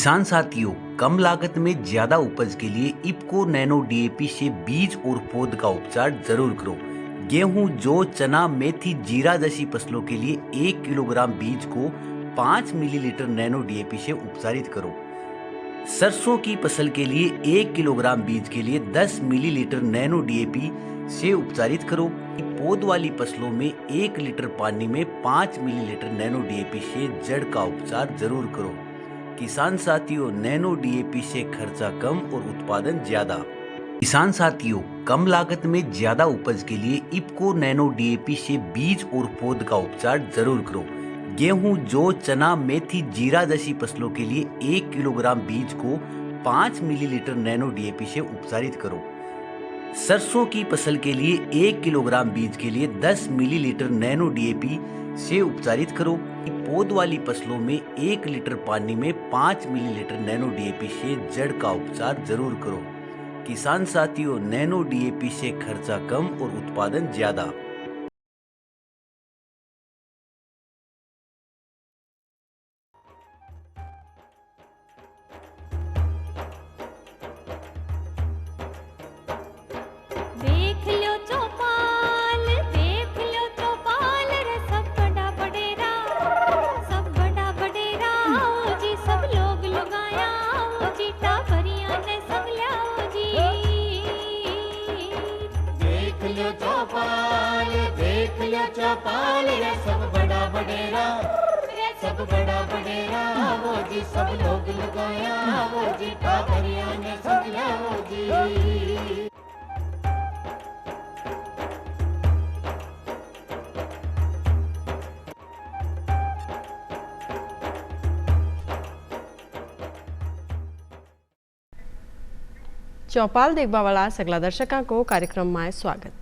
किसान साथियों, कम लागत में ज्यादा उपज के लिए इफ्को नैनो डीएपी से बीज और पौध का उपचार जरूर करो। गेहूं, जौ, चना, मेथी, जीरा जैसी फसलों के लिए 1 किलोग्राम बीज को 5 मिलीलीटर नैनो डीएपी से उपचारित करो। सरसों की फसल के लिए 1 किलोग्राम बीज के लिए 10 मिलीलीटर नैनो डीएपी से उपचारित करो। पौध वाली फसलों में 1 लीटर पानी में 5 मिलीलीटर नैनो डीएपी से जड़ का उपचार जरूर करो। किसान साथियों, नैनो डीएपी से खर्चा कम और उत्पादन ज्यादा। किसान साथियों, कम लागत में ज्यादा उपज के लिए इफ्को नैनो डीएपी से बीज और पौध का उपचार जरूर करो। गेहूं, जौ, चना, मेथी, जीरा जैसी फसलों के लिए 1 किलोग्राम बीज को 5 मिलीलीटर नैनो डीएपी से उपचारित करो। सरसों की फसल के लिए 1 किलोग्राम बीज के लिए 10 मिलीलीटर नैनो डीएपी से उपचारित करो। पौध वाली फसलों में 1 लीटर पानी में 5 मिलीलीटर नैनो डीएपी से जड़ का उपचार जरूर करो। किसान साथियों, नैनो डीएपी से खर्चा कम और उत्पादन ज्यादा। देख लो चौपाल रे सब बड़ा बडेरा आओ जी, सब लोग लगाया आओ जी, टाबरिया ने सब लाओ जी। देख लो चौपाल रे सब बड़ा बडेरा आओ जी, सब लोग लगाया आओ जी, टाबरिया ने सब लाओ जी। चौपाल देखबा वाला सगला दर्शकों को कार्यक्रम में स्वागत।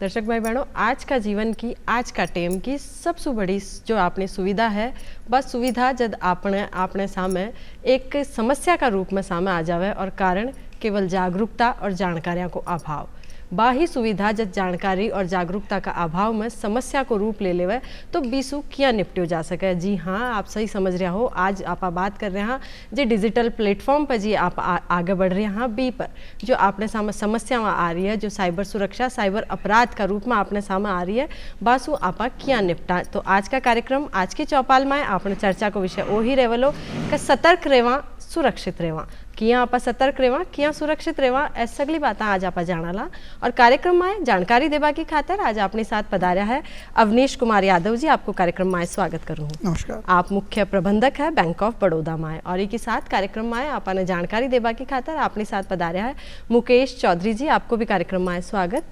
दर्शक भाई बहनों, आज का जीवन की, आज का टेम की सबसे बड़ी जो आपने सुविधा है, बस सुविधा जब आपने सामने एक समस्या का रूप में सामने आ जावे और कारण केवल जागरूकता और जानकारियों को अभाव। बाही सुविधा जब जानकारी और जागरूकता का अभाव में समस्या को रूप ले लेवे तो बीसू क्या निपटो जा सके। जी हाँ, आप सही समझ रहे हो। आज आप बात कर रहे हैं जी डिजिटल प्लेटफॉर्म पर, जी आप आगे बढ़ रहे हैं बी पर, जो आपने सामने समस्या आ रही है, जो साइबर सुरक्षा, साइबर अपराध का रूप में आपने सामने आ रही है, बासु आपा क्या निपटा। तो आज का कार्यक्रम, आज की चौपाल में आपने चर्चा को विषय वही रेवलो कि सतर्क रहवा, सुरक्षित रहवा। किया आप सतर्क रहवा, किया सुरक्षित रहवा, ऐसी सगली बातें आज आप जानाला। और कार्यक्रम में जानकारी देवा की खातर आज अपने साथ पधारा है अवनीश कुमार यादव जी। आपको कार्यक्रम में स्वागत करूँ। नमस्कार। आप मुख्य प्रबंधक है बैंक ऑफ बड़ौदा में, और एक साथ कार्यक्रम में आपने जानकारी देवा की खातर अपने साथ पधारा है मुकेश चौधरी जी। आपको भी कार्यक्रम में स्वागत।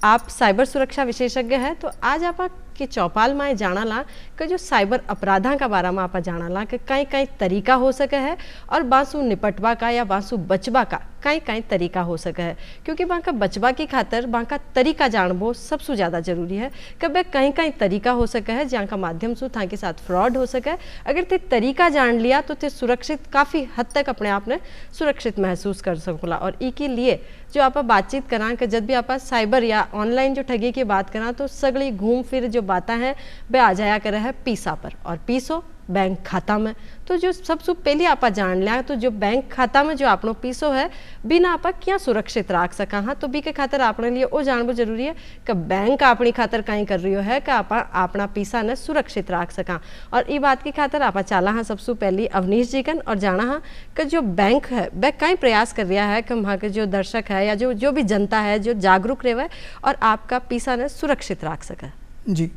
आप साइबर सुरक्षा विशेषज्ञ हैं, तो आज आप कि चौपाल में जानाला कि जो साइबर अपराधा का बारे में आप जानाला कि कई कई तरीका हो सके है, और बासु निपटवा का या बासु बचवा का कई कई तरीका हो सके है। क्योंकि बाका बचवा की खातर बाका तरीका जानबो सबसे ज़्यादा जरूरी है कि भाई कई कई तरीका हो सके है जहाँ का माध्यम से था के साथ फ्रॉड हो सके। अगर ते तरीका जान लिया तो ते सुरक्षित, काफ़ी हद तक अपने आप ने सुरक्षित महसूस कर सकोला। और ई के लिए जो आप बातचीत करा कि जब भी आप साइबर या ऑनलाइन जो ठगी की बात करा तो सगली घूम फिर जो बातें हैं वे आ जाया करे है पीसा पर, और पीसो बैंक खाता में। तो जो सबसे पहले आप जान लिया तो जो बैंक खाता में जो आपनो पीसो है बिना आप क्या सुरक्षित रख सका। हाँ, तो बी के खातर अपने लिए वो जानबो जरूरी है कि बैंक अपनी खातर कहीं कर रही है कि आप अपना पीसा ने सुरक्षित रख सका। और ये बात की खातर आप चाला हाँ सबसे पहले अवनीश जी कन और जाना हाँ कि जो बैंक है वह कई प्रयास कर रहा है कि वहाँ के जो दर्शक है या जो भी जनता है जो जागरूक रहे और आपका पीसा ने सुरक्षित रख सके। जी,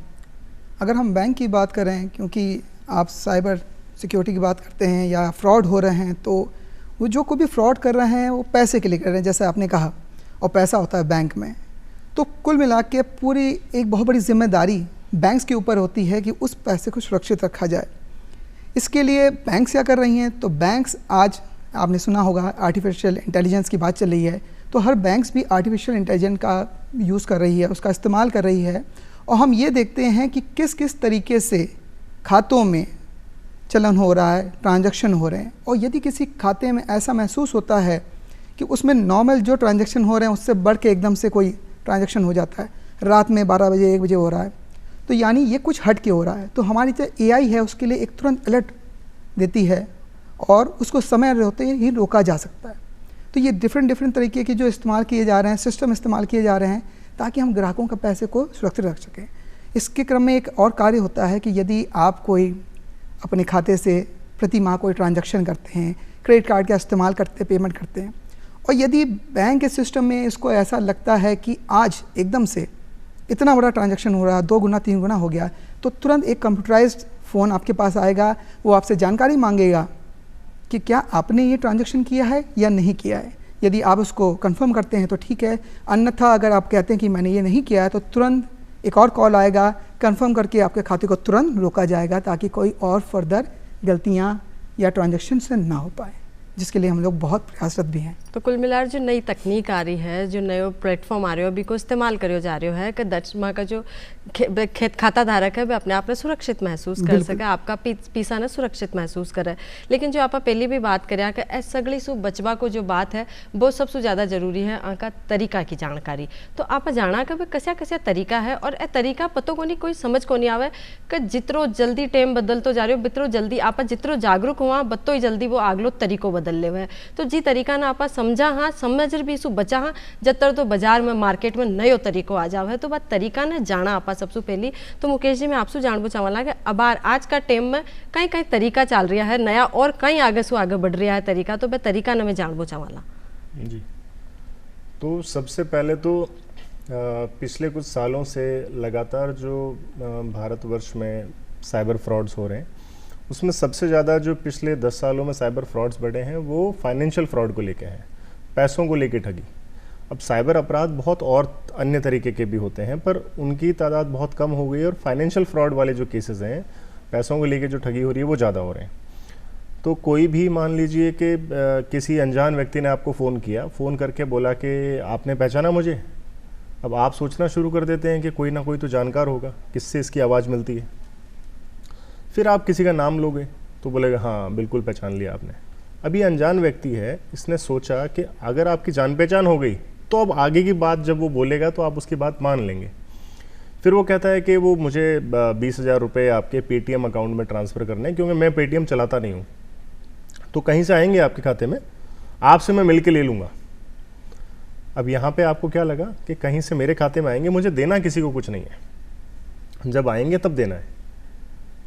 अगर हम बैंक की बात करें, क्योंकि आप साइबर सिक्योरिटी की बात करते हैं या फ्रॉड हो रहे हैं, तो वो जो कोई भी फ्रॉड कर रहे हैं वो पैसे के लिए कर रहे हैं, जैसे आपने कहा, और पैसा होता है बैंक में। तो कुल मिला के पूरी एक बहुत बड़ी जिम्मेदारी बैंक्स के ऊपर होती है कि उस पैसे को सुरक्षित रखा जाए। इसके लिए बैंक्स क्या कर रही हैं, तो बैंक्स आज आपने सुना होगा आर्टिफिशियल इंटेलिजेंस की बात चल रही है, तो हर बैंक्स भी आर्टिफिशियल इंटेलिजेंस का यूज़ कर रही है, उसका इस्तेमाल कर रही है। और हम ये देखते हैं कि किस किस तरीके से खातों में चलन हो रहा है, ट्रांजैक्शन हो रहे हैं। और यदि किसी खाते में ऐसा महसूस होता है कि उसमें नॉर्मल जो ट्रांजैक्शन हो रहे हैं उससे बढ़ के एकदम से कोई ट्रांजैक्शन हो जाता है, रात में 12 बजे 1 बजे हो रहा है, तो यानी ये कुछ हट के हो रहा है, तो हमारी जो AI है उसके लिए एक तुरंत अलर्ट देती है और उसको समय रहते ही रोका जा सकता है। तो ये डिफरेंट तरीके के जो इस्तेमाल किए जा रहे हैं, सिस्टम इस्तेमाल किए जा रहे हैं ताकि हम ग्राहकों का पैसे को सुरक्षित रख सकें। इसके क्रम में एक और कार्य होता है कि यदि आप कोई अपने खाते से प्रति माह कोई ट्रांजैक्शन करते हैं, क्रेडिट कार्ड का इस्तेमाल करते पेमेंट करते हैं, और यदि बैंक के सिस्टम में इसको ऐसा लगता है कि आज एकदम से इतना बड़ा ट्रांजैक्शन हो रहा है, 2 गुना 3 गुना हो गया, तो तुरंत एक कंप्यूटराइज्ड फ़ोन आपके पास आएगा, वो आपसे जानकारी मांगेगा कि क्या आपने ये ट्रांजैक्शन किया है या नहीं किया है। यदि आप उसको कंफर्म करते हैं तो ठीक है, अन्यथा अगर आप कहते हैं कि मैंने ये नहीं किया है तो तुरंत एक और कॉल आएगा, कंफर्म करके आपके खाते को तुरंत रोका जाएगा ताकि कोई और फर्दर गलतियाँ या ट्रांजैक्शन से ना हो पाए, जिसके लिए हम लोग बहुत प्रयासरत भी हैं। तो कुल मिलाकर जो नई तकनीक आ रही है, जो नए प्लेटफॉर्म आ रहे हो अभी को इस्तेमाल करो जा रहे हो है कि दक्षमा का जो खेत खाता धारक है वह अपने आप में सुरक्षित महसूस कर सके, आपका पीसा ने सुरक्षित महसूस करे। लेकिन जो आप पहले भी बात करें कि सगड़ी सु बचवा को जो बात है वो सबसे ज़्यादा जरूरी है आका तरीका की जानकारी। तो आप जाना कि कस्या कस्या तरीका है और ए तरीका पतो को नहीं, कोई समझ को नहीं आवे कि जितरो जल्दी टाइम बदलतो जा रहे हो बितरो जल्दी आप जितरो जागरूक हुआ बत्तो ही जल्दी वो आगलो तरीको बदल ले है। तो जी तरीका ना आप समझा हाँ समझ भी सु बचा हाँ जतर तो बाजार में मार्केट में नयो तरीको आ जावे है। तो बात तरीका ने जाना आपा सबसे पहली। तो मुकेश जी मैं आपसे जानबो चाहला कि अब आज का टाइम में कई कई तरीका चल रहा है नया और कई आगे से आगे बढ़ रहा है तरीका, तो वह तरीका ने मैं जानबो चाहला। जी, तो सबसे पहले तो पिछले कुछ सालों से लगातार जो भारतवर्ष में साइबर फ्रॉड्स हो रहे हैं उसमें सबसे ज़्यादा जो पिछले 10 सालों में साइबर फ्रॉड्स बढ़े हैं वो फाइनेंशियल फ्रॉड को लेके हैं, पैसों को लेके ठगी। अब साइबर अपराध बहुत और अन्य तरीके के भी होते हैं पर उनकी तादाद बहुत कम हो गई और फाइनेंशियल फ्रॉड वाले जो केसेस हैं, पैसों को लेके जो ठगी हो रही है वो ज़्यादा हो रहे हैं। तो कोई भी मान लीजिए कि किसी अनजान व्यक्ति ने आपको फ़ोन किया, फ़ोन करके बोला कि आपने पहचाना मुझे। अब आप सोचना शुरू कर देते हैं कि कोई ना कोई तो जानकार होगा, किससे इसकी आवाज़ मिलती है। फिर आप किसी का नाम लोगे तो बोलेगा हाँ बिल्कुल पहचान लिया आपने। अभी अनजान व्यक्ति है, इसने सोचा कि अगर आपकी जान पहचान हो गई तो अब आगे की बात जब वो बोलेगा तो आप उसकी बात मान लेंगे। फिर वो कहता है कि वो मुझे 20,000 रुपये आपके पेटीएम अकाउंट में ट्रांसफ़र करने हैं क्योंकि मैं पेटीएम चलाता नहीं हूँ, तो कहीं से आएंगे आपके खाते में, आपसे मैं मिल के ले लूँगा। अब यहाँ पे आपको क्या लगा कि कहीं से मेरे खाते में आएंगे, मुझे देना किसी को कुछ नहीं है, जब आएंगे तब देना है।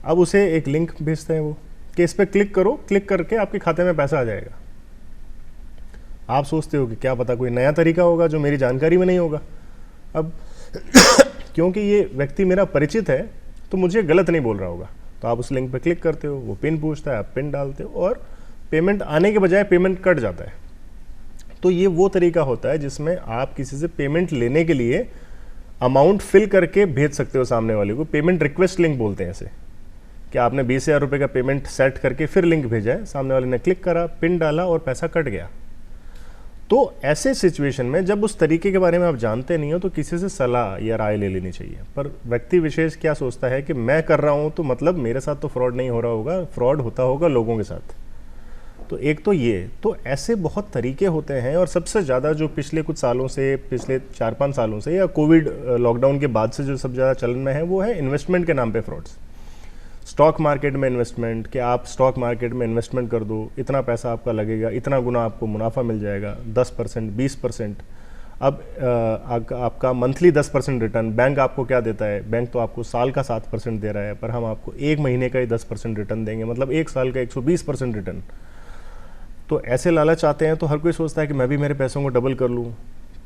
अब उसे एक लिंक भेजते हैं वो कि इस पर क्लिक करो, क्लिक करके आपके खाते में पैसा आ जाएगा। आप सोचते हो कि क्या पता कोई नया तरीका होगा जो मेरी जानकारी में नहीं होगा। अब क्योंकि ये व्यक्ति मेरा परिचित है तो मुझे गलत नहीं बोल रहा होगा, तो आप उस लिंक पर क्लिक करते हो, वो पिन पूछता है, आप पिन डालते हो और पेमेंट आने के बजाय पेमेंट कट जाता है। तो ये वो तरीका होता है जिसमें आप किसी से पेमेंट लेने के लिए अमाउंट फिल करके भेज सकते हो सामने वाले को। पेमेंट रिक्वेस्ट लिंक बोलते हैं इसे, कि आपने 20,000 रुपये का पेमेंट सेट करके फिर लिंक भेजा है, सामने वाले ने क्लिक करा, पिन डाला और पैसा कट गया। तो ऐसे सिचुएशन में जब उस तरीके के बारे में आप जानते नहीं हो तो किसी से सलाह या राय ले लेनी चाहिए। पर व्यक्ति विशेष क्या सोचता है कि मैं कर रहा हूँ तो मतलब मेरे साथ तो फ्रॉड नहीं हो रहा होगा, फ्रॉड होता होगा लोगों के साथ। तो एक तो ये, तो ऐसे बहुत तरीके होते हैं। और सबसे ज़्यादा जो पिछले कुछ सालों से, पिछले 4-5 सालों से या कोविड लॉकडाउन के बाद से जो सबसे ज़्यादा चलन में है वो है इन्वेस्टमेंट के नाम पे फ्रॉड्स। स्टॉक मार्केट में इन्वेस्टमेंट, कि आप स्टॉक मार्केट में इन्वेस्टमेंट कर दो, इतना पैसा आपका लगेगा, इतना गुना आपको मुनाफा मिल जाएगा, 10%, 20%। अब आपका मंथली 10% रिटर्न, बैंक आपको क्या देता है, बैंक तो आपको साल का 7% दे रहा है, पर हम आपको 1 महीने का ही 10% रिटर्न देंगे, मतलब 1 साल का 120% रिटर्न। तो ऐसे लालच आते हैं तो हर कोई सोचता है कि मैं भी मेरे पैसों को डबल कर लूँ।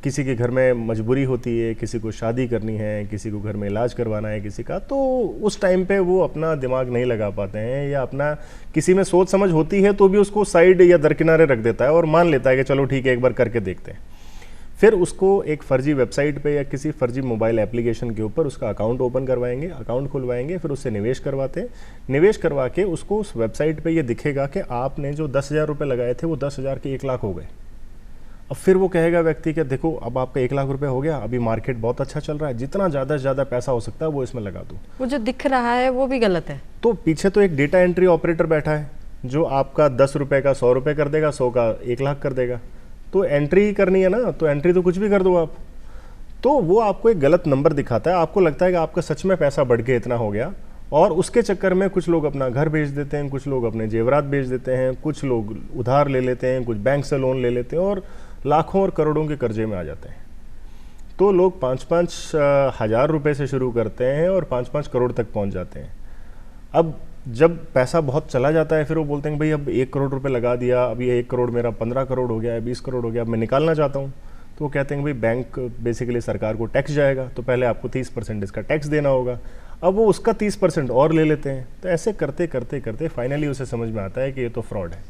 किसी के घर में मजबूरी होती है, किसी को शादी करनी है, किसी को घर में इलाज करवाना है किसी का, तो उस टाइम पे वो अपना दिमाग नहीं लगा पाते हैं, या अपना किसी में सोच समझ होती है तो भी उसको साइड या दरकिनारे रख देता है और मान लेता है कि चलो ठीक है एक बार करके देखते हैं। फिर उसको एक फर्जी वेबसाइट पे या किसी फर्जी मोबाइल एप्लीकेशन के ऊपर उसका अकाउंट ओपन करवाएंगे, अकाउंट खुलवाएंगे, फिर उससे निवेश करवाते हैं। निवेश करवा के उसको उस वेबसाइट पे ये दिखेगा कि आपने जो 10,000 रुपये लगाए थे वो 10,000 के 1 लाख हो गए। अब फिर वो कहेगा व्यक्ति कि देखो अब आपका 1 लाख रुपए हो गया, अभी मार्केट बहुत अच्छा चल रहा है, जितना ज़्यादा से ज़्यादा पैसा हो सकता है वो इसमें लगा दूँ। वो जो दिख रहा है वो भी गलत है। तो पीछे तो एक डेटा एंट्री ऑपरेटर बैठा है जो आपका 10 रुपये का 100 रुपये कर देगा, 100 का 1 लाख कर देगा। तो एंट्री करनी है ना, तो एंट्री तो कुछ भी कर दो आप, तो वो आपको एक गलत नंबर दिखाता है। आपको लगता है कि आपका सच में पैसा बढ़ के इतना हो गया, और उसके चक्कर में कुछ लोग अपना घर बेच देते हैं, कुछ लोग अपने जेवरात बेच देते हैं, कुछ लोग उधार ले लेते हैं, कुछ बैंक से लोन ले लेते हैं और लाखों और करोड़ों के कर्जे में आ जाते हैं। तो लोग 5-5 हज़ार रुपये से शुरू करते हैं और 5-5 करोड़ तक पहुंच जाते हैं। अब जब पैसा बहुत चला जाता है फिर वो बोलते हैं भाई अब 1 करोड़ रुपए लगा दिया, अब ये 1 करोड़ मेरा 15 करोड़ हो गया है, 20 करोड़ हो गया, अब मैं निकालना चाहता हूँ। तो वो कहते हैं भाई बैंक बेसिकली सरकार को टैक्स जाएगा, तो पहले आपको 30% इसका टैक्स देना होगा। अब वो उसका 30% और ले लेते हैं। तो ऐसे करते करते करते फाइनली उसे समझ में आता है कि ये तो फ्रॉड है।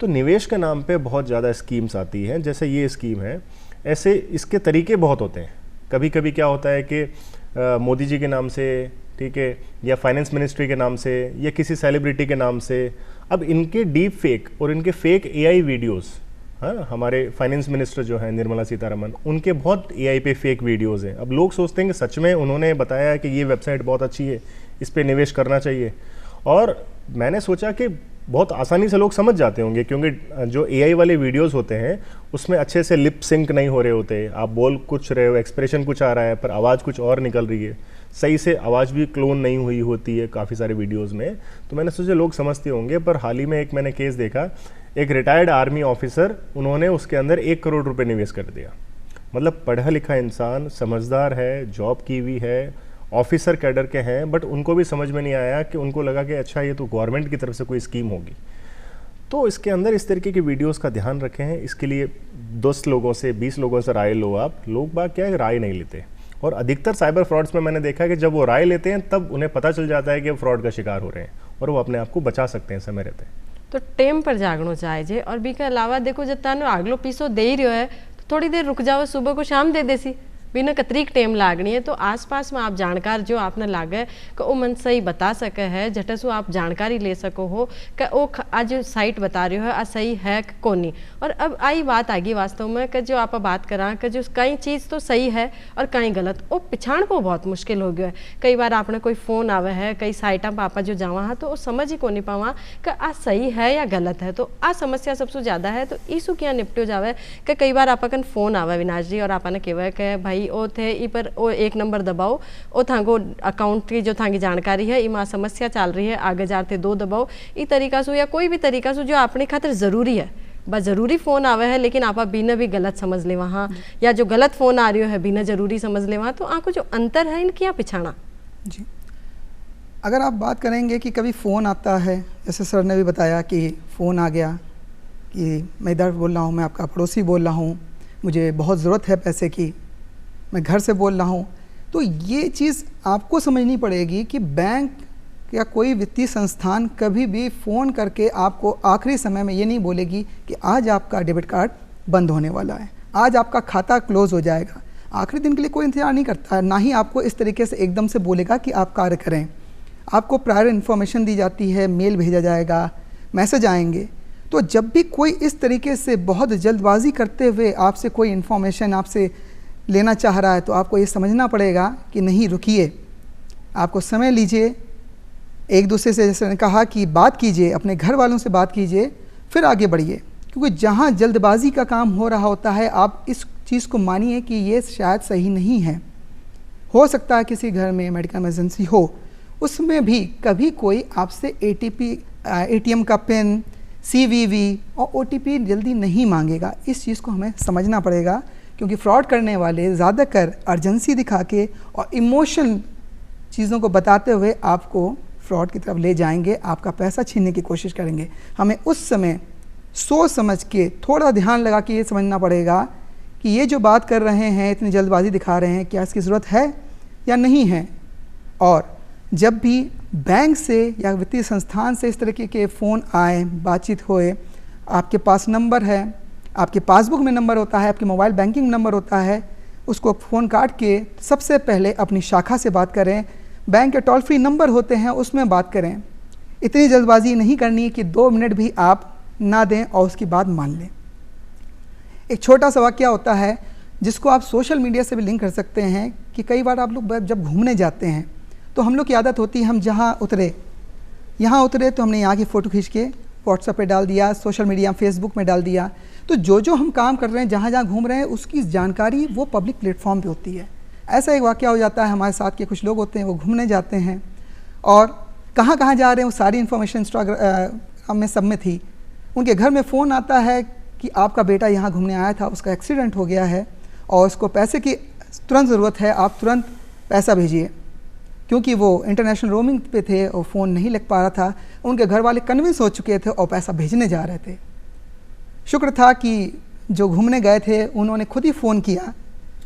तो निवेश के नाम पे बहुत ज़्यादा स्कीम्स आती हैं, जैसे ये स्कीम है, ऐसे इसके तरीके बहुत होते हैं। कभी कभी क्या होता है कि मोदी जी के नाम से, ठीक है, या फाइनेंस मिनिस्ट्री के नाम से, या किसी सेलिब्रिटी के नाम से। अब इनके डीप फेक और इनके फेक एआई वीडियोस, हाँ, हमारे फाइनेंस मिनिस्टर जो हैं निर्मला सीतारमन, उनके बहुत एआई पे फेक वीडियोस हैं। अब लोग सोचते हैं कि सच में उन्होंने बताया है कि ये वेबसाइट बहुत अच्छी है, इस पे निवेश करना चाहिए। और मैंने सोचा कि बहुत आसानी से लोग समझ जाते होंगे, क्योंकि जो एआई वाले वीडियोस होते हैं उसमें अच्छे से लिप सिंक नहीं हो रहे होते। आप बोल कुछ रहे हो, एक्सप्रेशन कुछ आ रहा है, पर आवाज़ कुछ और निकल रही है, सही से आवाज़ भी क्लोन नहीं हुई होती है काफ़ी सारे वीडियोस में। तो मैंने सोचा लोग समझते होंगे। पर हाल ही में एक मैंने केस देखा, एक रिटायर्ड आर्मी ऑफिसर, उन्होंने उसके अंदर 1 करोड़ रुपये निवेश कर दिया। मतलब पढ़ा लिखा इंसान, समझदार है, जॉब की हुई है, ऑफिसर कैडर के हैं, बट उनको भी समझ में नहीं आया कि उनको लगा कि अच्छा ये तो गवर्नमेंट की तरफ से कोई स्कीम होगी। तो इसके अंदर इस तरीके की वीडियोस का ध्यान रखें हैं। इसके लिए 10 लोगों से 20 लोगों से राय लो आप। लोग बाग क्या है, राय नहीं लेते। और अधिकतर साइबर फ्रॉड्स में मैंने देखा कि जब वो राय लेते हैं तब उन्हें पता चल जाता है कि वो फ्रॉड का शिकार हो रहे हैं और वो अपने आप को बचा सकते हैं समय रहते। तो टेम पर जागनो चाहिए। और बी के अलावा देखो जब तानो आगलो पीसो दे ही रहो है तो थोड़ी देर रुक जाओ, सुबह को शाम दे देसी, बिना कतरीक टेम लागनी है। तो आसपास में आप जानकार जो आपने लागे कि वो मन सही बता सके है, झटसु आप जानकारी ले सको हो कि वो आज साइट बता रहे हो आ सही है कि कोनी। और अब आई बात आगी वास्तव में कि जो आप बात करा कि जो कई चीज़ तो सही है और कई गलत, वो पिछाण को बहुत मुश्किल हो गया है। कई बार आपने कोई फ़ोन आवे है, कई साइटा पर आप जो जावा है तो वो समझ ही को नहीं पावा कि आ सही है या गलत है। तो आ समस्या सबसे ज़्यादा है। तो इसु क्या निपटो जावे कि कई बार आपन फ़ोन आवे विनाश जी और आपने कहवे कि भाई ओ थे ई पर ओ 1 नंबर दबाओ, ओ थांगो अकाउंट की जो थांगी जानकारी है इमा समस्या चल रही है, आगे जाते 2 दबाओ। ई तरीका से या कोई भी तरीका से जो अपने खातिर ज़रूरी है, बस ज़रूरी फ़ोन आवे है लेकिन आप बिना भी गलत समझ ले वहाँ, या जो गलत फ़ोन आ रही है बिना ज़रूरी समझ ले वहाँ। तो आपको जो अंतर है इनकी यहाँ पिछाना जी, अगर आप बात करेंगे कि कभी फ़ोन आता है, जैसे सर ने भी बताया कि फ़ोन आ गया कि मैं इधर बोल रहा हूँ, मैं आपका पड़ोसी बोल रहा हूँ, मुझे बहुत ज़रूरत है पैसे की, मैं घर से बोल रहा हूँ। तो ये चीज़ आपको समझनी पड़ेगी कि बैंक या कोई वित्तीय संस्थान कभी भी फ़ोन करके आपको आखिरी समय में ये नहीं बोलेगी कि आज आपका डेबिट कार्ड बंद होने वाला है, आज आपका खाता क्लोज़ हो जाएगा। आखिरी दिन के लिए कोई इंतजार नहीं करता है, ना ही आपको इस तरीके से एकदम से बोलेगा कि आप कार्य करें। आपको प्रायर इन्फॉर्मेशन दी जाती है, मेल भेजा जाएगा, मैसेज आएंगे। तो जब भी कोई इस तरीके से बहुत जल्दबाजी करते हुए आपसे कोई इन्फॉर्मेशन आपसे लेना चाह रहा है तो आपको ये समझना पड़ेगा कि नहीं, रुकिए, आपको समय लीजिए, एक दूसरे से जैसे कहा कि बात कीजिए, अपने घर वालों से बात कीजिए, फिर आगे बढ़िए। क्योंकि जहाँ जल्दबाजी का काम हो रहा होता है, आप इस चीज़ को मानिए कि ये शायद सही नहीं है। हो सकता है किसी घर में मेडिकल इमरजेंसी हो, उसमें भी कभी कोई आपसे ATM का पिन, CVV और OTP जल्दी नहीं मांगेगा। इस चीज़ को हमें समझना पड़ेगा, क्योंकि फ्रॉड करने वाले ज़्यादातर अर्जेंसी दिखा के और इमोशनल चीज़ों को बताते हुए आपको फ्रॉड की तरफ ले जाएंगे, आपका पैसा छीनने की कोशिश करेंगे। हमें उस समय सोच समझ के थोड़ा ध्यान लगा के ये समझना पड़ेगा कि ये जो बात कर रहे हैं, इतनी जल्दबाजी दिखा रहे हैं, क्या इसकी ज़रूरत है या नहीं है। और जब भी बैंक से या वित्तीय संस्थान से इस तरीके के फ़ोन आए, बातचीत होए, आपके पास नंबर है, आपके पासबुक में नंबर होता है, आपके मोबाइल बैंकिंग नंबर होता है, उसको फ़ोन काट के सबसे पहले अपनी शाखा से बात करें। बैंक के टोल फ्री नंबर होते हैं, उसमें बात करें। इतनी जल्दबाजी नहीं करनी कि 2 मिनट भी आप ना दें और उसकी बात मान लें। एक छोटा सा वाक़या होता है जिसको आप सोशल मीडिया से भी लिंक कर सकते हैं कि कई बार आप लोग जब घूमने जाते हैं तो हम लोग की आदत होती है, हम जहाँ उतरे तो हमने यहाँ की फ़ोटो खींच के व्हाट्सएप पे डाल दिया, सोशल मीडिया फेसबुक में डाल दिया। तो जो हम काम कर रहे हैं, जहाँ घूम रहे हैं, उसकी जानकारी वो पब्लिक प्लेटफॉर्म पे होती है। ऐसा एक वाक़या हो जाता है, हमारे साथ के कुछ लोग होते हैं, वो घूमने जाते हैं, और कहाँ कहाँ जा रहे हैं वो सारी इन्फॉर्मेशन इंस्टाग्राम में सब में थी। उनके घर में फ़ोन आता है कि आपका बेटा यहाँ घूमने आया था, उसका एक्सीडेंट हो गया है और उसको पैसे की तुरंत ज़रूरत है, आप तुरंत पैसा भेजिए। क्योंकि वो इंटरनेशनल रोमिंग पे थे और फ़ोन नहीं लग पा रहा था, उनके घर वाले कन्विंस हो चुके थे और पैसा भेजने जा रहे थे। शुक्र था कि जो घूमने गए थे उन्होंने खुद ही फ़ोन किया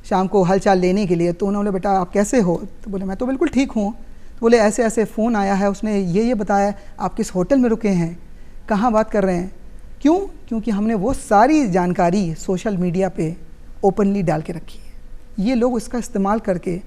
शाम को हालचाल लेने के लिए। तो उन्होंने, बेटा आप कैसे हो? तो बोले मैं तो बिल्कुल ठीक हूँ। तो बोले ऐसे ऐसे फ़ोन आया है, उसने ये बताया आप किस होटल में रुके हैं, कहाँ बात कर रहे हैं। क्यों? क्योंकि हमने वो सारी जानकारी सोशल मीडिया पे ओपनली डाल के रखी है। ये लोग इसका इस्तेमाल करके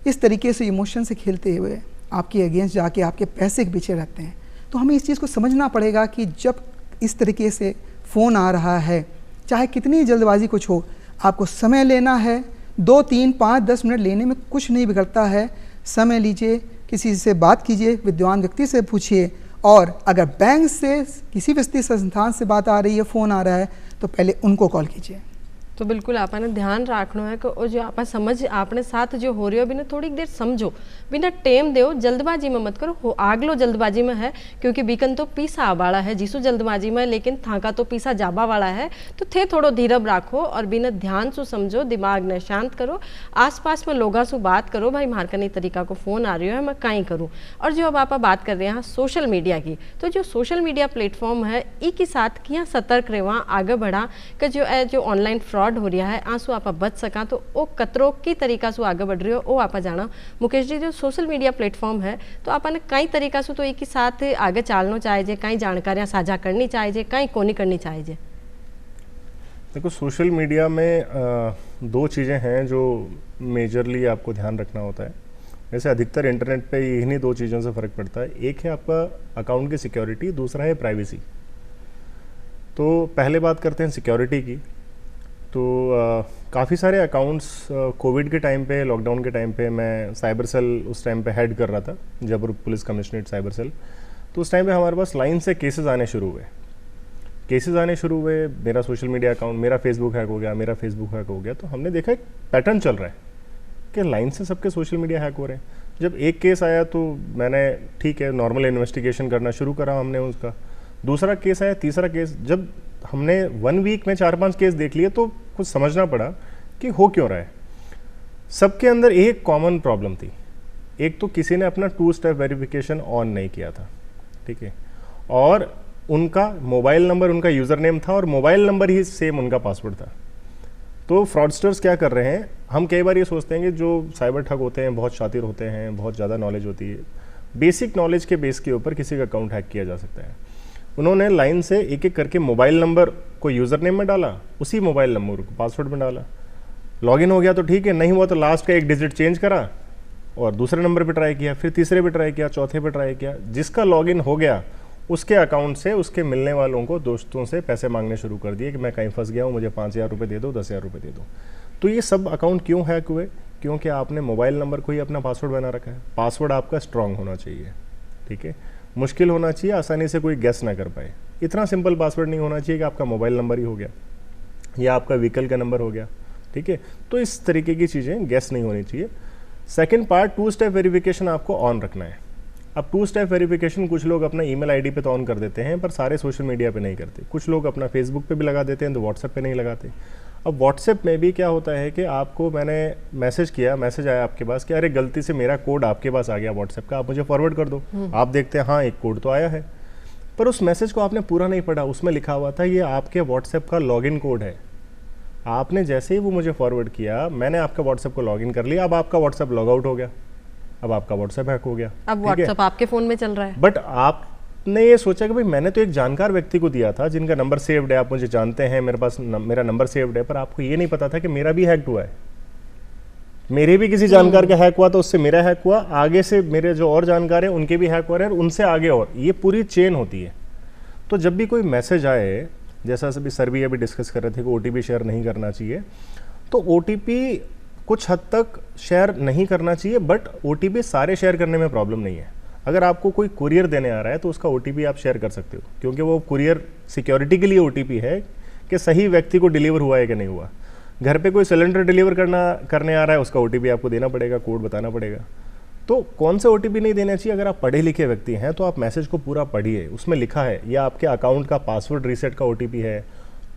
इस तरीके से इमोशन से खेलते हुए आपके अगेंस्ट जाके आपके पैसे के पीछे रहते हैं। तो हमें इस चीज़ को समझना पड़ेगा कि जब इस तरीके से फ़ोन आ रहा है, चाहे कितनी जल्दबाजी कुछ हो, आपको समय लेना है। 2, 3, 5, 10 मिनट लेने में कुछ नहीं बिगड़ता है। समय लीजिए, किसी से बात कीजिए, विद्वान व्यक्ति से पूछिए। और अगर बैंक से किसी वित्तीय संस्थान से बात आ रही है, फ़ोन आ रहा है, तो पहले उनको कॉल कीजिए। तो बिल्कुल आपने ध्यान रखना है कि वो जो आप समझ आपने साथ जो हो रही हो बिना थोड़ी देर समझो, बिना टेम दो, जल्दबाजी में मत करो। हो आगलो जल्दबाजी में है क्योंकि बीकन तो पीसा वाला है, जिसु जल्दबाजी में, लेकिन थाका तो पीसा जाबा वाला है। तो थे थोड़ो धीरज राखो और बिना ध्यान से समझो, दिमाग ने शांत करो, आसपास में लोगों से बात करो, भाई मार का नहीं तरीका को फ़ोन आ रही है, मैं कहीं करूँ। और जो अब आप बात कर रहे हैं सोशल मीडिया की, तो जो सोशल मीडिया प्लेटफॉर्म है ई के साथ किया सतर्क रहे, आगे बढ़ा कि जो ऑनलाइन फ्रॉड हो रहा है आंसू आप बच सका। तो वो कतरो की तरीका से आगे बढ़ रही हो वो आप जाना। मुकेश जी, जो सोशल मीडिया प्लेटफॉर्म है तो आपने कई तरीका से तो एक ही साथ आगे चलना चाहिए, कई जानकारियां साझा करनी चाहिए, कई कोनी करनी चाहिए। देखो, सोशल मीडिया में 2 चीज़ें हैं जो मेजरली आपको ध्यान रखना होता है। जैसे अधिकतर इंटरनेट पे इन्हीं 2 चीज़ों से फ़र्क पड़ता है। एक है आपका अकाउंट की सिक्योरिटी, दूसरा है प्राइवेसी। तो पहले बात करते हैं सिक्योरिटी की। तो काफ़ी सारे अकाउंट्स कोविड के टाइम पे, लॉकडाउन के टाइम पे मैं साइबर सेल उस टाइम पे हेड कर रहा था, Jaipur police commissionerate cyber cell. तो उस टाइम पे हमारे पास लाइन से केसेस आने शुरू हुए। मेरा सोशल मीडिया अकाउंट, मेरा फेसबुक हैक हो गया। तो हमने देखा एक पैटर्न चल रहा है कि लाइन से सबके सोशल मीडिया हैक हो रहे हैं। जब एक केस आया तो मैंने, ठीक है, नॉर्मल इन्वेस्टिगेशन करना शुरू करा हमने उसका। दूसरा केस आया, तीसरा केस। जब हमने 1 वीक में 4-5 केस देख लिए तो कुछ समझना पड़ा कि हो क्यों रहा है। सबके अंदर एक कॉमन प्रॉब्लम थी। एक तो किसी ने अपना 2 स्टेप वेरिफिकेशन ऑन नहीं किया था, ठीक है, और उनका मोबाइल नंबर उनका यूज़र नेम था और मोबाइल नंबर ही सेम उनका पासवर्ड था। तो फ्रॉडस्टर्स क्या कर रहे हैं, हम कई बार ये सोचते हैं कि जो साइबर ठग होते हैं बहुत शातिर होते हैं, बहुत ज़्यादा नॉलेज होती है। बेसिक नॉलेज के बेस के ऊपर किसी का अकाउंट हैक किया जा सकता है। उन्होंने लाइन से एक एक करके मोबाइल नंबर को यूज़र नेम में डाला, उसी मोबाइल नंबर को पासवर्ड में डाला। लॉगिन हो गया तो ठीक है, नहीं हुआ तो लास्ट का एक डिजिट चेंज करा और दूसरे नंबर पे ट्राई किया, फिर तीसरे पे ट्राई किया, चौथे पे ट्राई किया। जिसका लॉगिन हो गया उसके अकाउंट से उसके मिलने वालों को, दोस्तों से पैसे मांगने शुरू कर दिए कि मैं कहीं फंस गया हूँ, मुझे 5,000 रुपये दे दो, 10,000 रुपये दे दो। तो ये सब अकाउंट क्यों हैक हुए? क्योंकि आपने मोबाइल नंबर को ही अपना पासवर्ड बना रखा है। पासवर्ड आपका स्ट्रांग होना चाहिए, ठीक है, मुश्किल होना चाहिए, आसानी से कोई गेस ना कर पाए। इतना सिंपल पासवर्ड नहीं होना चाहिए कि आपका मोबाइल नंबर ही हो गया या आपका व्हीकल का नंबर हो गया, ठीक है। तो इस तरीके की चीज़ें गेस नहीं होनी चाहिए। सेकंड पार्ट, 2 स्टेप वेरिफिकेशन आपको ऑन रखना है। अब 2 स्टेप वेरिफिकेशन कुछ लोग अपना ईमेल आईडी पे तो ऑन कर देते हैं, पर सारे सोशल मीडिया पे नहीं करते। कुछ लोग अपना फेसबुक पे भी लगा देते हैं तो व्हाट्सएप पे नहीं लगाते। अब व्हाट्सएप में भी क्या होता है कि आपको मैंने मैसेज किया, मैसेज आया आपके पास कि अरे गलती से मेरा कोड आपके पास आ गया व्हाट्सएप का, आप मुझे फॉरवर्ड कर दो। आप देखते हैं हाँ एक कोड तो आया है, पर उस मैसेज को आपने पूरा नहीं पढ़ा। उसमें लिखा हुआ था ये आपके व्हाट्सएप का लॉगिन कोड है। आपने जैसे ही वो मुझे फॉरवर्ड किया, मैंने आपका व्हाट्सएप को लॉगिन कर लिया। अब आपका व्हाट्सएप लॉग आउट हो गया, अब आपका व्हाट्सएप हैक हो गया। अब व्हाट्सएप आपके फ़ोन में चल रहा है, बट आपने ये सोचा कि भाई मैंने तो एक जानकार व्यक्ति को दिया था जिनका नंबर सेव्ड है, आप मुझे जानते हैं, मेरे पास मेरा नंबर सेव्ड है, पर आपको ये नहीं पता था कि मेरा भी हैक हुआ है। मेरे भी किसी जानकार का हैक हुआ तो उससे मेरा हैक हुआ, आगे से मेरे जो और जानकार हैं उनके भी हैक हो रहे हैं, उनसे आगे और, ये पूरी चेन होती है। तो जब भी कोई मैसेज आए, जैसा सभी सर भी अभी डिस्कस कर रहे थे कि ओटीपी शेयर नहीं करना चाहिए, तो ओटीपी कुछ हद तक शेयर नहीं करना चाहिए, बट ओटीपी सारे शेयर करने में प्रॉब्लम नहीं है। अगर आपको कोई कुरियर देने आ रहा है तो उसका ओटीपी आप शेयर कर सकते हो, क्योंकि वो कुरियर सिक्योरिटी के लिए ओटीपी है कि सही व्यक्ति को डिलीवर हुआ है कि नहीं हुआ। घर पे कोई सिलेंडर डिलीवर करने आ रहा है, उसका ओटीपी आपको देना पड़ेगा, कोड बताना पड़ेगा। तो कौन से OTP नहीं देना चाहिए? अगर आप पढ़े लिखे व्यक्ति हैं तो आप मैसेज को पूरा पढ़िए, उसमें लिखा है या आपके अकाउंट का पासवर्ड रीसेट का OTP है,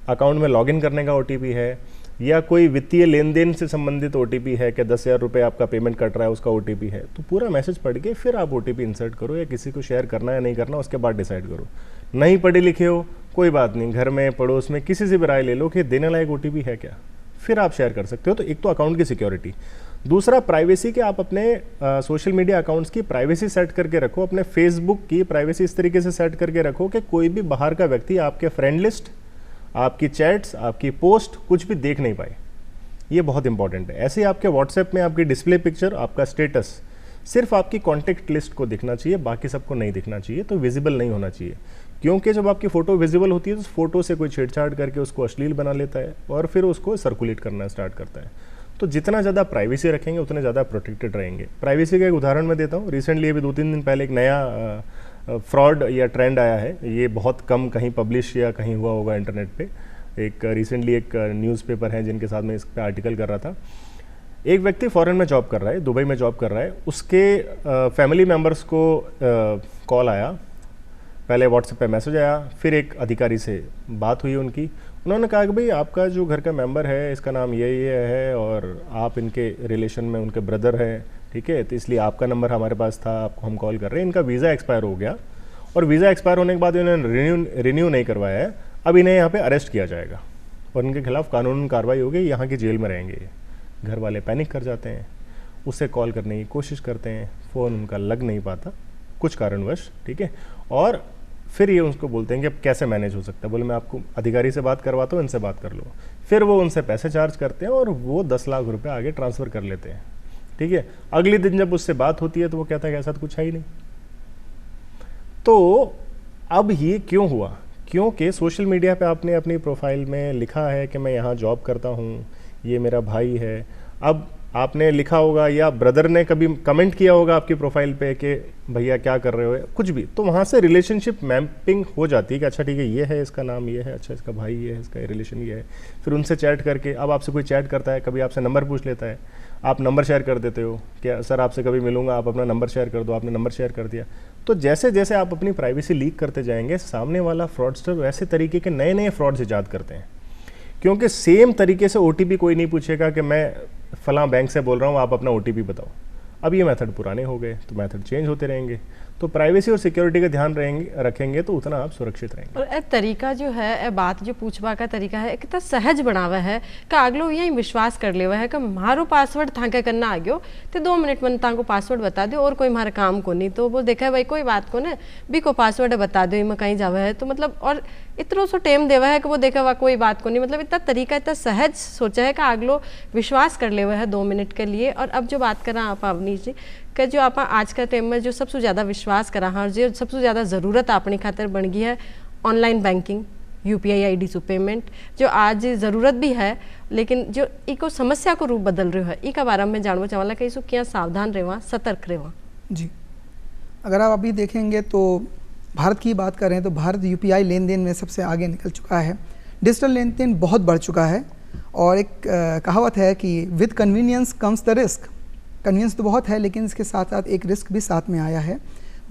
अकाउंट में लॉगिन करने का OTP है, या कोई वित्तीय लेन देन से संबंधित OTP है कि 10,000 रुपये आपका पेमेंट कट रहा है उसका OTP है। तो पूरा मैसेज पढ़ के फिर आप OTP इंसर्ट करो, या किसी को शेयर करना है नहीं करना उसके बाद डिसाइड करो। नहीं पढ़े लिखे हो कोई बात नहीं, घर में पड़ोस में किसी से भी राय ले लो कि देने लायक OTP है क्या, फिर आप शेयर कर सकते हो। तो एक तो अकाउंट की सिक्योरिटी, दूसरा प्राइवेसी के आप अपने सोशल मीडिया अकाउंट्स की प्राइवेसी सेट करके रखो। अपने फेसबुक की प्राइवेसी इस तरीके से सेट करके रखो कि कोई भी बाहर का व्यक्ति आपके फ्रेंड लिस्ट, आपकी चैट्स, आपकी पोस्ट कुछ भी देख नहीं पाए। ये बहुत इंपॉर्टेंट है। ऐसे ही आपके व्हाट्सएप में आपकी डिस्प्ले पिक्चर, आपका स्टेटस सिर्फ आपकी कॉन्टैक्ट लिस्ट को दिखना चाहिए, बाकी सबको नहीं दिखना चाहिए, तो विजिबल नहीं होना चाहिए। क्योंकि जब आपकी फ़ोटो विजिबल होती है तो उस फोटो से कोई छेड़छाड़ करके उसको अश्लील बना लेता है और फिर उसको सर्कुलेट करना स्टार्ट करता है। तो जितना ज़्यादा प्राइवेसी रखेंगे उतने ज़्यादा प्रोटेक्टेड रहेंगे। प्राइवेसी का एक उदाहरण मैं देता हूँ। रिसेंटली अभी 2-3 दिन पहले एक नया फ्रॉड या ट्रेंड आया है। ये बहुत कम कहीं पब्लिश या कहीं हुआ होगा इंटरनेट पे। एक रिसेंटली एक न्यूज़पेपर है जिनके साथ मैं इस पर आर्टिकल कर रहा था। एक व्यक्ति फॉरेन में जॉब कर रहा है, दुबई में जॉब कर रहा है। उसके फैमिली मेम्बर्स को कॉल आया, पहले व्हाट्सएप पे मैसेज आया, फिर एक अधिकारी से बात हुई उनकी। उन्होंने कहा कि भाई आपका जो घर का मेंबर है इसका नाम ये है और आप इनके रिलेशन में उनके ब्रदर हैं, ठीक है, तो इसलिए आपका नंबर हमारे पास था, आपको हम कॉल कर रहे हैं। इनका वीज़ा एक्सपायर हो गया और वीज़ा एक्सपायर होने के बाद इन्होंने रिन्यू नहीं करवाया है। अब इन्हें यहाँ पे अरेस्ट किया जाएगा और इनके खिलाफ कानूनी कार्रवाई होगी, यहाँ की जेल में रहेंगे। घर वाले पैनिक कर जाते हैं, उससे कॉल करने की कोशिश करते हैं, फ़ोन उनका लग नहीं पाता कुछ कारणवश, ठीक है। और फिर ये उसको बोलते हैं कि अब कैसे मैनेज हो सकता है। बोले मैं आपको अधिकारी से बात करवाता हूँ, इनसे बात कर लो। फिर वो उनसे पैसे चार्ज करते हैं और वो 10 लाख रुपए आगे ट्रांसफ़र कर लेते हैं, ठीक है। अगले दिन जब उससे बात होती है तो वो कहता है कि ऐसा तो कुछ है ही नहीं। तो अब ये क्यों हुआ? क्योंकि सोशल मीडिया पे आपने अपनी प्रोफाइल में लिखा है कि मैं यहाँ जॉब करता हूँ, ये मेरा भाई है। अब आपने लिखा होगा या ब्रदर ने कभी कमेंट किया होगा आपकी प्रोफाइल पे कि भैया क्या कर रहे हो, कुछ भी, तो वहाँ से रिलेशनशिप मैपिंग हो जाती है कि अच्छा ठीक है ये है, इसका नाम ये है, अच्छा इसका भाई ये है, इसका रिलेशन ये है। फिर उनसे चैट करके, अब आपसे कोई चैट करता है, कभी आपसे नंबर पूछ लेता है, आप नंबर शेयर कर देते हो कि सर आपसे कभी मिलूंगा, आप अपना नंबर शेयर कर दो, आपने नंबर शेयर कर दिया। तो जैसे जैसे आप अपनी प्राइवेसी लीक करते जाएंगे, सामने वाला फ्रॉडस्टर वैसे तरीके के नए नए फ्रॉड्स ईजाद करते हैं। क्योंकि सेम तरीके से OTP कोई नहीं पूछेगा कि मैं फलां बैंक से बोल रहा हूँ, आप अपना OTP बताओ। अब ये मेथड पुराने हो गए, तो मेथड चेंज होते रहेंगे। तो प्राइवेसी और सिक्योरिटी का ध्यान रखेंगे तो उतना आप सुरक्षित रहेंगे। और तरीका जो है, बात जो पूछवा का तरीका है, कितना सहज बनावा है कि अगलो यही विश्वास कर लेवा है कि मारो पासवर्ड थाके करना आ गयो तो 2 मिनट में ताको पासवर्ड बता दो और कोई हमारा काम को नहीं। तो वो देखा है भाई कोई बात को ना भी को पासवर्ड बता दो, मैं कहीं जावा है तो मतलब, और इतना सो टेम देवा है कि वो देखा हुआ कोई बात को नहीं, मतलब इतना तरीका इतना सहज सोचा है कि अगलो विश्वास कर लेवा है 2 मिनट के लिए। और अब जो बात करा आप अवनीश जी कि जो आप आज का टाइम में जो सबसे ज़्यादा विश्वास करा हाँ, जो सबसे ज़्यादा ज़रूरत अपनी खातर बन गई है ऑनलाइन बैंकिंग, UPI ID से पेमेंट, जो आज ज़रूरत भी है लेकिन जो इको समस्या को रूप बदल रहे है, इसका बारे में जानना चाहला कि इसको क्या सावधान रहवा, सतर्क रहवा। जी, अगर आप अभी देखेंगे तो भारत की बात करें तो भारत UPI लेन देन में सबसे आगे निकल चुका है। डिजिटल लेन देन बहुत बढ़ चुका है और एक कहावत है कि with convenience comes the risk. Convenience तो बहुत है लेकिन इसके साथ साथ एक रिस्क भी साथ में आया है।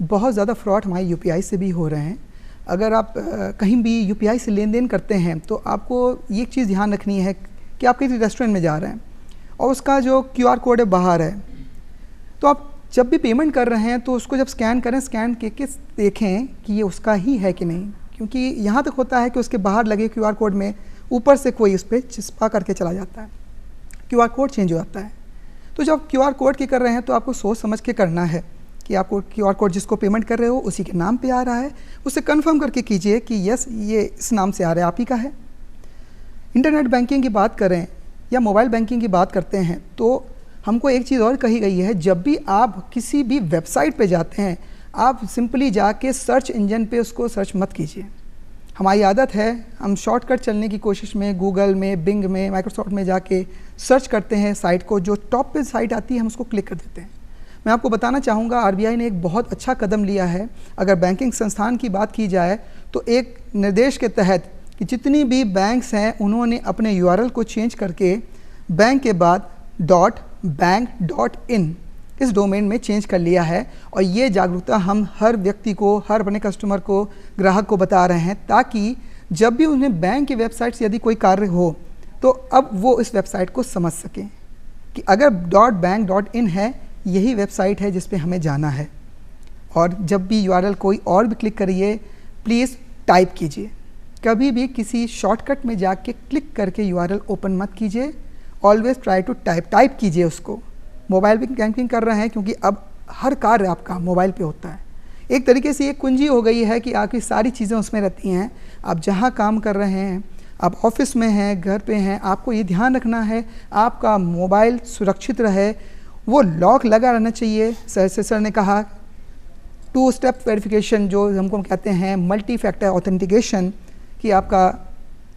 बहुत ज़्यादा फ्रॉड हमारे UPI से भी हो रहे हैं। अगर आप कहीं भी UPI से लेन देन करते हैं तो आपको ये एक चीज़ ध्यान रखनी है कि आप किसी रेस्टोरेंट में जा रहे हैं और उसका जो QR कोड है बाहर है, तो आप जब भी पेमेंट कर रहे हैं तो उसको जब स्कैन करें, स्कैन करके देखें कि ये उसका ही है कि नहीं। क्योंकि यहाँ तक होता है कि उसके बाहर लगे QR कोड में ऊपर से कोई उस पर चिपका करके चला जाता है, QR कोड चेंज हो जाता है। तो जब QR कोड की कर रहे हैं तो आपको सोच समझ के करना है कि आपको QR कोड जिसको पेमेंट कर रहे हो उसी के नाम पे आ रहा है, उससे कंफर्म करके कीजिए कि यस ये इस नाम से आ रहा है, आप ही का है। इंटरनेट बैंकिंग की बात करें या मोबाइल बैंकिंग की बात करते हैं तो हमको एक चीज़ और कही गई है, जब भी आप किसी भी वेबसाइट पे जाते हैं आप सिंपली जाके सर्च इंजन पे उसको सर्च मत कीजिए। हमारी आदत है हम शॉर्टकट चलने की कोशिश में गूगल में, बिंग में, माइक्रोसॉफ्ट में जाके सर्च करते हैं साइट को, जो टॉप पे साइट आती है हम उसको क्लिक कर देते हैं। मैं आपको बताना चाहूँगा RBI ने एक बहुत अच्छा कदम लिया है। अगर बैंकिंग संस्थान की बात की जाए तो एक निर्देश के तहत कि जितनी भी बैंक्स हैं उन्होंने अपने URL को चेंज करके बैंक के बाद .bank.in इस डोमेन में चेंज कर लिया है। और ये जागरूकता हम हर व्यक्ति को, हर अपने कस्टमर को, ग्राहक को बता रहे हैं, ताकि जब भी उन्हें बैंक की वेबसाइट से यदि कोई कार्य हो तो अब वो इस वेबसाइट को समझ सकें कि अगर .bank.in है, यही वेबसाइट है जिस पे हमें जाना है। और जब भी URL कोई और भी क्लिक करिए, प्लीज़ टाइप कीजिए, कभी भी किसी शॉर्टकट में जाके क्लिक करके URL ओपन मत कीजिए। ऑलवेज ट्राई टू टाइप कीजिए उसको। मोबाइल बैंकिंग कर रहे हैं क्योंकि अब हर कार्य आपका मोबाइल पे होता है। एक तरीके से ये कुंजी हो गई है कि आपकी सारी चीज़ें उसमें रहती हैं। आप जहाँ काम कर रहे हैं, आप ऑफिस में हैं, घर पे हैं, आपको ये ध्यान रखना है आपका मोबाइल सुरक्षित रहे, वो लॉक लगा रहना चाहिए। सर ने कहा 2 स्टेप वेरिफिकेशन, जो हमको कहते हैं मल्टी फैक्टर ऑथेंटिकेशन, कि आपका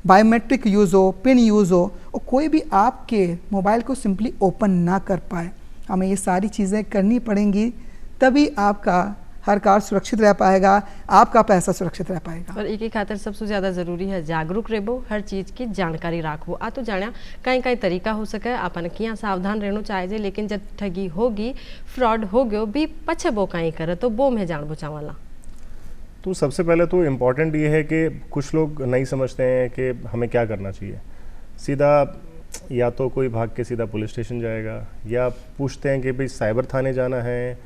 बायोमेट्रिक यूज़ हो, पिन यूज़ हो, और कोई भी आपके मोबाइल को सिंपली ओपन ना कर पाए। हमें ये सारी चीज़ें करनी पड़ेंगी, तभी आपका हर कार्य सुरक्षित रह पाएगा, आपका पैसा सुरक्षित रह पाएगा। और एक खातर सबसे ज़्यादा ज़रूरी है जागरूक रहबो, हर चीज़ की जानकारी राखबो। आ तो जाना कई कई तरीका हो सके, अपन किया सावधान रहना चाहिए, लेकिन जब ठगी होगी, फ्रॉड हो गयो भी पछबो कहीं करे तो वो मैं जानबो चाहला। तो सबसे पहले तो इम्पॉर्टेंट ये है कि कुछ लोग नहीं समझते हैं कि हमें क्या करना चाहिए। सीधा या तो कोई भाग के सीधा पुलिस स्टेशन जाएगा, या पूछते हैं कि भाई साइबर थाने जाना है,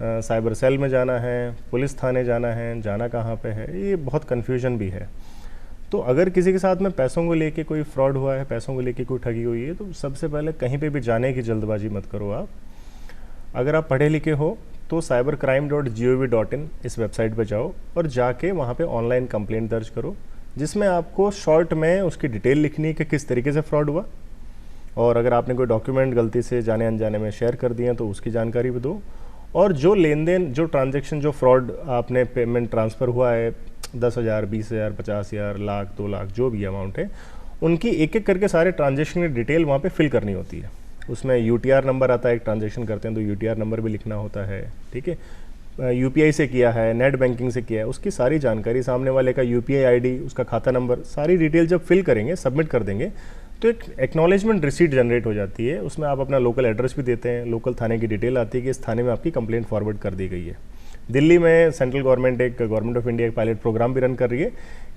साइबर सेल में जाना है, पुलिस थाने जाना है, जाना कहाँ पे है। ये बहुत कन्फ्यूजन भी है। तो अगर किसी के साथ में पैसों को लेके कोई फ्रॉड हुआ है, पैसों को लेके कोई ठगी हुई है, तो सबसे पहले कहीं पे भी जाने की जल्दबाजी मत करो आप। अगर आप पढ़े लिखे हो तो cybercrime.gov.in इस वेबसाइट पर जाओ और जाके वहाँ पे ऑनलाइन कंप्लेंट दर्ज करो, जिसमें आपको शॉर्ट में उसकी डिटेल लिखनी है कि किस तरीके से फ्रॉड हुआ, और अगर आपने कोई डॉक्यूमेंट गलती से जाने अनजाने में शेयर कर दिए तो उसकी जानकारी भी दो। और जो लेन देन, जो ट्रांजैक्शन, जो फ्रॉड आपने पेमेंट ट्रांसफ़र हुआ है, 10,000, 20,000, 50,000, लाख, 2 लाख, जो भी अमाउंट है, उनकी एक एक करके सारे ट्रांजैक्शन की डिटेल वहाँ पे फिल करनी होती है। उसमें UTR नंबर आता है, एक ट्रांजैक्शन करते हैं तो UTR नंबर भी लिखना होता है, ठीक है। UPI से किया है, नेट बैंकिंग से किया है, उसकी सारी जानकारी, सामने वाले का UPI ID, उसका खाता नंबर, सारी डिटेल जब फिल करेंगे, सबमिट कर देंगे, तो एक एक्नॉलेजमेंट रिसीट जनरेट हो जाती है। उसमें आप अपना लोकल एड्रेस भी देते हैं, लोकल थाने की डिटेल आती है कि इस थाने में आपकी कंप्लेंट फॉरवर्ड कर दी गई है। दिल्ली में सेंट्रल गवर्नमेंट, एक गवर्नमेंट ऑफ इंडिया एक पायलट प्रोग्राम भी रन कर रही है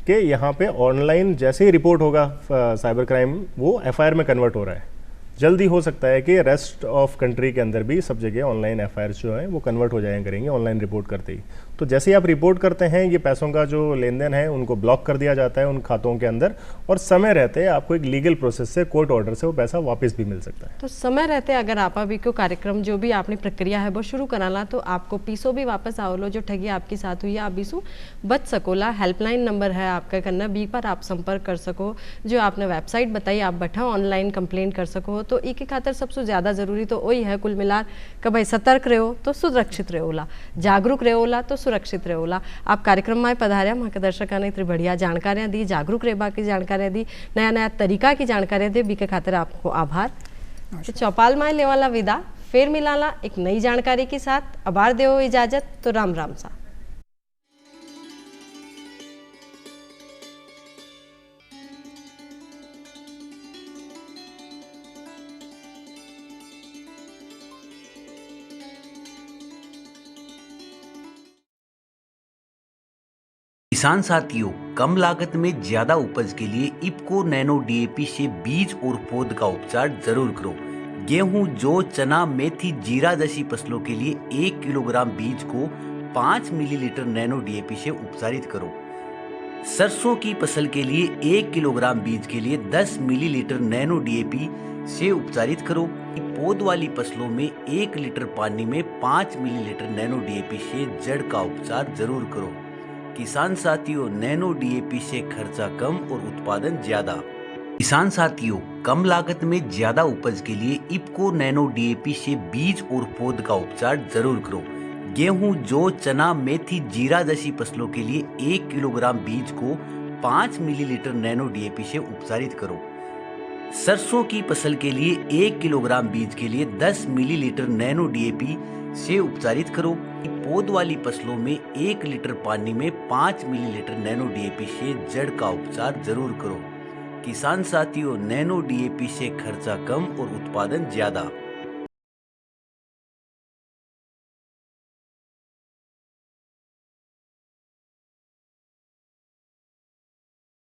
कि यहाँ पे ऑनलाइन जैसे ही रिपोर्ट होगा साइबर क्राइम, वो FIR में कन्वर्ट हो रहा है। जल्दी हो सकता है कि रेस्ट ऑफ कंट्री के अंदर भी सब जगह ऑनलाइन FIR जो है वो कन्वर्ट हो जाया करेंगे ऑनलाइन रिपोर्ट करते ही। तो जैसे ही आप रिपोर्ट करते हैं, ये पैसों का जो लेन देन है उनको ब्लॉक कर दिया जाता है उन खातों के अंदर, और समय रहते आपको एक लीगल प्रोसेस से, कोर्ट ऑर्डर से वो पैसा वापस भी मिल सकता है। तो समय रहते अगर आप अभी को कार्यक्रम जो भी आपने प्रक्रिया है वो शुरू कराला, तो आपको पीसो भी वापस आओलो, जो ठगी आपके साथ हुई है आप बीसू बच सकोला। हेल्पलाइन नंबर है आपका करना, बी पर आप संपर्क कर सको। जो आपने वेबसाइट बताई आप बैठा ऑनलाइन कंप्लेंट कर सको। तो एक ही खातर सबसे ज़्यादा ज़रूरी तो वही है कुल मिलाकर कि भाई सतर्क रहो तो सुरक्षित रहोला, जागरूक रहोला तो सुरक्षित रहोला। आप कार्यक्रम में पधार्या, वहाँ के दर्शकों ने इतनी बढ़िया जानकारियाँ दी, जागरूक रहबा की जानकारियाँ दी, नया नया तरीका की जानकारियाँ दी, बी के खातिर आपको आभार। तो चौपाल माए ले वाला विदा, फिर मिलाला एक नई जानकारी के साथ। आभार देव इजाजत, तो राम राम सा। किसान साथियों, कम लागत में ज्यादा उपज के लिए इफ्को नैनो DAP से बीज और पौध का उपचार जरूर करो। गेहूं, जौ, चना, मेथी, जीरा जैसी फसलों के लिए 1 किलोग्राम बीज को 5 मिलीलीटर नैनो DAP से उपचारित करो। सरसों की फसल के लिए 1 किलोग्राम बीज के लिए 10 मिलीलीटर नैनो DAP से उपचारित करो। पौध वाली फसलों में 1 लीटर पानी में 5 मिलीलीटर नैनो DAP से जड़ का उपचार जरूर करो। किसान साथियों, नैनो DAP से खर्चा कम और उत्पादन ज्यादा। किसान साथियों, कम लागत में ज्यादा उपज के लिए इफ्को नैनो DAP से बीज और पौध का उपचार जरूर करो। गेहूं, जौ, चना, मेथी, जीरा जैसी फसलों के लिए 1 किलोग्राम बीज को 5 मिलीलीटर नैनो DAP से उपचारित करो। सरसों की फसल के लिए 1 किलोग्राम बीज के लिए 10 मिलीलीटर नैनो DAP से उपचारित करो। पौध वाली फसलों में 1 लीटर पानी में 5 मिलीलीटर नैनो DAP से जड़ का उपचार जरूर करो। किसान साथियों, नैनो DAP से खर्चा कम और उत्पादन ज्यादा।